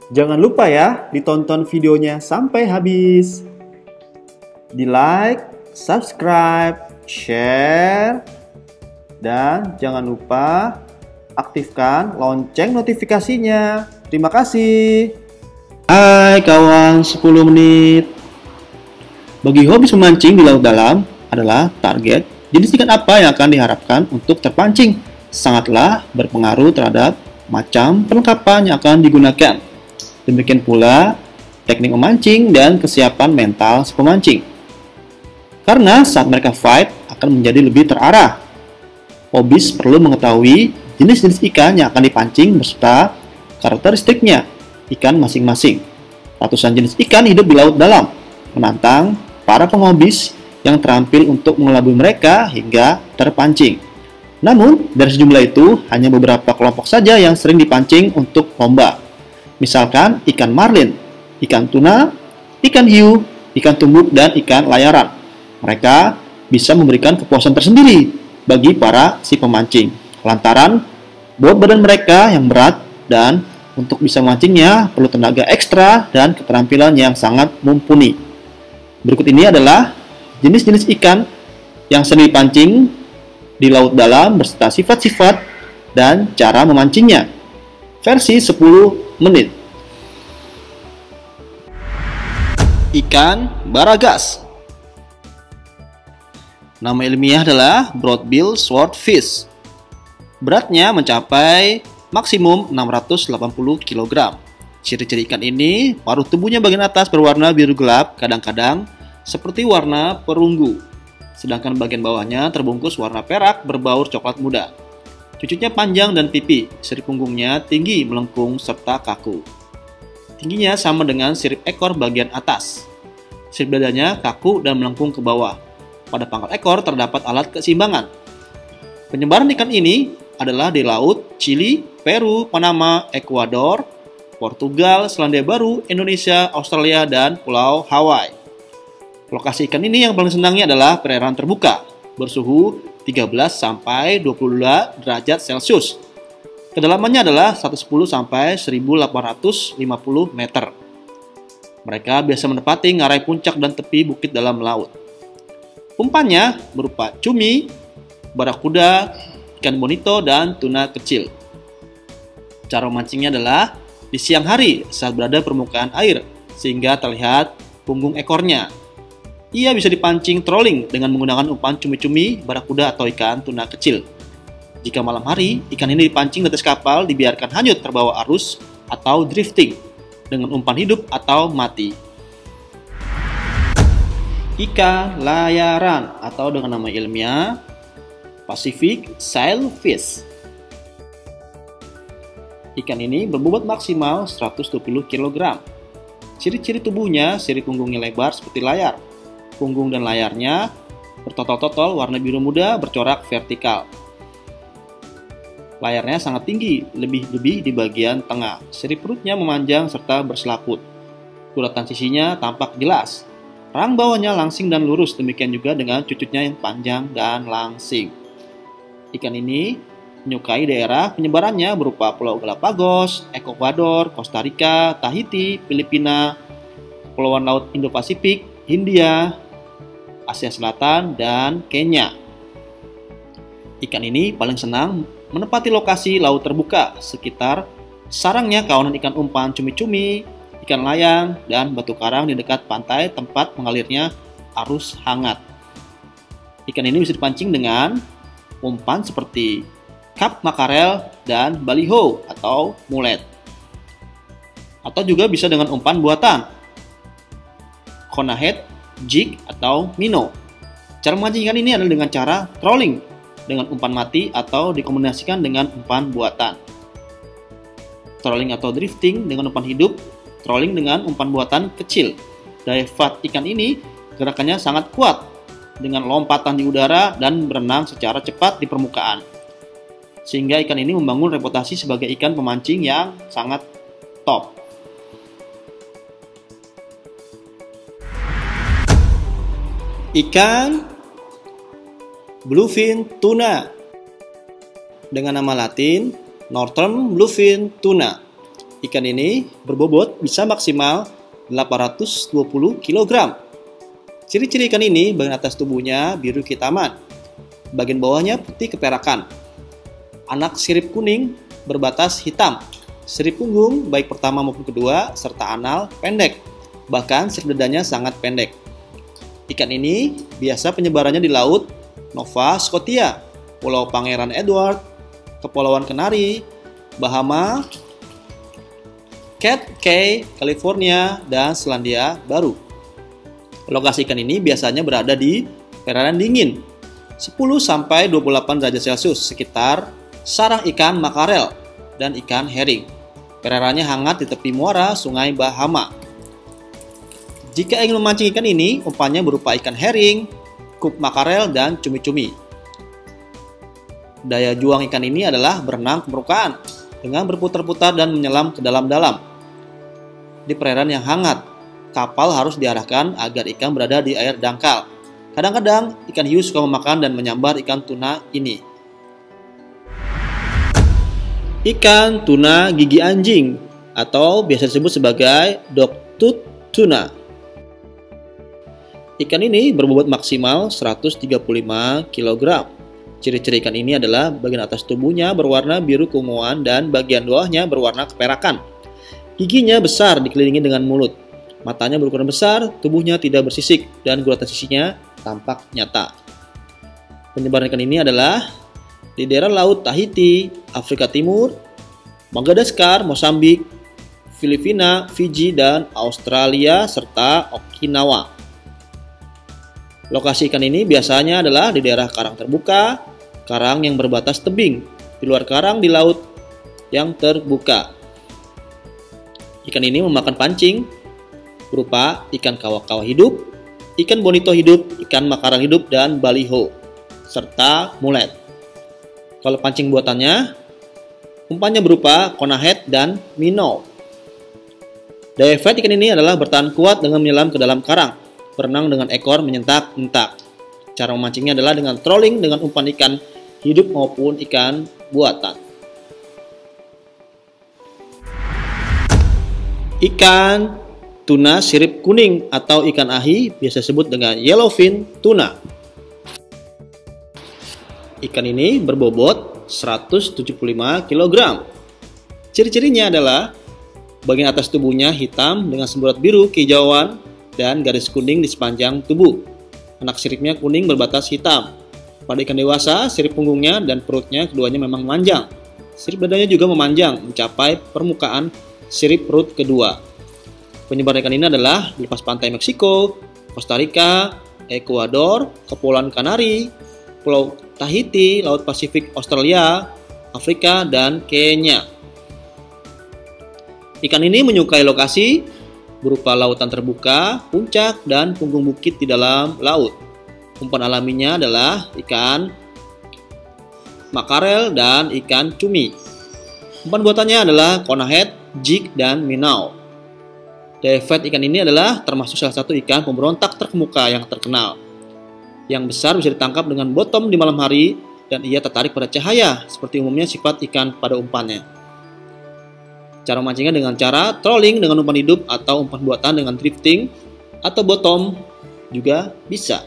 Jangan lupa ya, ditonton videonya sampai habis. Di like, subscribe, share, dan jangan lupa aktifkan lonceng notifikasinya. Terima kasih. Hai kawan, 10 menit. Bagi hobi memancing di laut dalam adalah target jenis ikan apa yang akan diharapkan untuk terpancing. Sangatlah berpengaruh terhadap macam perlengkapan yang akan digunakan. Demikian pula teknik memancing dan kesiapan mental si pemancing. Karena saat mereka fight akan menjadi lebih terarah. Hobis perlu mengetahui jenis-jenis ikan yang akan dipancing beserta karakteristiknya ikan masing-masing. Ratusan jenis ikan hidup di laut dalam, menantang para penghobis yang terampil untuk mengelabui mereka hingga terpancing. Namun, dari sejumlah itu, hanya beberapa kelompok saja yang sering dipancing untuk lomba. Misalkan ikan marlin, ikan tuna, ikan hiu, ikan tumbuk, dan ikan layaran. Mereka bisa memberikan kepuasan tersendiri bagi para si pemancing. Lantaran bobot badan mereka yang berat dan untuk bisa memancingnya perlu tenaga ekstra dan keterampilan yang sangat mumpuni. Berikut ini adalah jenis-jenis ikan yang sering dipancing di laut dalam beserta sifat-sifat dan cara memancingnya. Versi 10 menit. Ikan baragas. Nama ilmiah adalah broadbill swordfish. Beratnya mencapai maksimum 680 kg. Ciri-ciri ikan ini, paruh tubuhnya bagian atas berwarna biru gelap, kadang-kadang seperti warna perunggu. Sedangkan bagian bawahnya terbungkus warna perak berbaur coklat muda. Cucutnya panjang dan pipi, sirip punggungnya tinggi, melengkung, serta kaku. Tingginya sama dengan sirip ekor bagian atas. Sirip dadanya kaku dan melengkung ke bawah. Pada pangkal ekor terdapat alat keseimbangan. Penyebaran ikan ini adalah di laut Chili, Peru, Panama, Ekuador, Portugal, Selandia Baru, Indonesia, Australia, dan Pulau Hawaii. Lokasi ikan ini yang paling senangnya adalah perairan terbuka, bersuhu 13 sampai 22 derajat Celcius. Kedalamannya adalah 110 sampai 1850 meter. Mereka biasa menempati ngarai puncak dan tepi bukit dalam laut. Umpannya berupa cumi, barakuda, ikan bonito, dan tuna kecil. Cara memancingnya adalah di siang hari saat berada permukaan air, sehingga terlihat punggung ekornya. Ia bisa dipancing trolling dengan menggunakan umpan cumi-cumi, barakuda, atau ikan tuna kecil. Jika malam hari, ikan ini dipancing di atas kapal, dibiarkan hanyut terbawa arus atau drifting dengan umpan hidup atau mati. Ikan layaran atau dengan nama ilmiah Pacific sailfish. Ikan ini berbobot maksimal 120 kg. Ciri-ciri tubuhnya, sirip punggungnya lebar seperti layar. Punggung dan layarnya bertotol-totol warna biru muda bercorak vertikal. Layarnya sangat tinggi, lebih-lebih di bagian tengah. Sirip perutnya memanjang serta berselaput. Kuratan sisinya tampak jelas. Rang bawahnya langsing dan lurus, demikian juga dengan cucutnya yang panjang dan langsing. Ikan ini menyukai daerah penyebarannya berupa Pulau Galapagos, Ekuador, Costa Rica, Tahiti, Filipina, Kepulauan Laut Indo-Pasifik, Hindia, Asia Selatan, dan Kenya. Ikan ini paling senang menempati lokasi laut terbuka sekitar sarangnya kawanan ikan umpan cumi-cumi, ikan layang, dan batu karang di dekat pantai tempat mengalirnya arus hangat. Ikan ini bisa dipancing dengan umpan seperti cup makarel dan baliho atau mulet. Atau juga bisa dengan umpan buatan, conahead, jig, atau minnow. Cara memancing ikan ini adalah dengan cara trolling dengan umpan mati atau dikombinasikan dengan umpan buatan. Trolling atau drifting dengan umpan hidup, trolling dengan umpan buatan kecil. Daya fat ikan ini gerakannya sangat kuat dengan lompatan di udara dan berenang secara cepat di permukaan. Sehingga ikan ini membangun reputasi sebagai ikan pemancing yang sangat top. Ikan bluefin tuna dengan nama latin Northern bluefin tuna. Ikan ini berbobot bisa maksimal 820 kg. Ciri-ciri ikan ini, bagian atas tubuhnya biru kehitaman, bagian bawahnya putih keperakan. Anak sirip kuning berbatas hitam. Sirip punggung baik pertama maupun kedua serta anal pendek. Bahkan sirip dadanya sangat pendek. Ikan ini biasa penyebarannya di laut Nova Scotia, Pulau Pangeran Edward, Kepulauan Kanari, Bahama, Cat Cay, California, dan Selandia Baru. Lokasi ikan ini biasanya berada di perairan dingin, 10-28 derajat Celcius, sekitar sarang ikan makarel dan ikan herring. Perairannya hangat di tepi muara Sungai Bahama. Jika ingin memancing ikan ini, umpannya berupa ikan herring, kup makarel, dan cumi-cumi. Daya juang ikan ini adalah berenang ke permukaan dengan berputar-putar dan menyelam ke dalam-dalam. Di perairan yang hangat, kapal harus diarahkan agar ikan berada di air dangkal. Kadang-kadang ikan hiu suka memakan dan menyambar ikan tuna ini. Ikan tuna gigi anjing atau biasa disebut sebagai dogtooth tuna. Ikan ini berbobot maksimal 135 kg. Ciri-ciri ikan ini adalah bagian atas tubuhnya berwarna biru keunguan dan bagian bawahnya berwarna keperakan. Giginya besar dikelilingi dengan mulut. Matanya berukuran besar, tubuhnya tidak bersisik, dan guratan sisinya tampak nyata. Penyebaran ikan ini adalah di daerah laut Tahiti, Afrika Timur, Madagaskar, Mozambik, Filipina, Fiji, dan Australia, serta Okinawa. Lokasi ikan ini biasanya adalah di daerah karang terbuka, karang yang berbatas tebing, di luar karang di laut yang terbuka. Ikan ini memakan pancing berupa ikan kawak-kawak hidup, ikan bonito hidup, ikan makarel hidup, dan baliho, serta mulet. Kalau pancing buatannya, umpannya berupa conahead dan minnow. Daya fight ikan ini adalah bertahan kuat dengan menyelam ke dalam karang, berenang dengan ekor menyentak-entak. Cara memancingnya adalah dengan trolling dengan umpan ikan hidup maupun ikan buatan. Ikan tuna sirip kuning atau ikan ahi biasa disebut dengan yellowfin tuna. Ikan ini berbobot 175 kg. Ciri-cirinya adalah bagian atas tubuhnya hitam dengan semburat biru kehijauan dan garis kuning di sepanjang tubuh. Anak siripnya kuning berbatas hitam. Pada ikan dewasa, sirip punggungnya dan perutnya keduanya memang memanjang. Sirip dadanya juga memanjang mencapai permukaan sirip perut kedua. Penyebaran ikan ini adalah di lepas pantai Meksiko, Costa Rica, Ekuador, Kepulauan Kanari, Pulau Tahiti, Laut Pasifik Australia, Afrika, dan Kenya. Ikan ini menyukai lokasi berupa lautan terbuka, puncak, dan punggung bukit di dalam laut. Umpan alaminya adalah ikan makarel dan ikan cumi. Umpan buatannya adalah conahead, jig, dan minnow. Daya fight ikan ini adalah termasuk salah satu ikan pemberontak terkemuka yang terkenal. Yang besar bisa ditangkap dengan bottom di malam hari dan ia tertarik pada cahaya, seperti umumnya sifat ikan pada umpannya. Cara memancingnya dengan cara trolling dengan umpan hidup atau umpan buatan dengan drifting atau bottom juga bisa.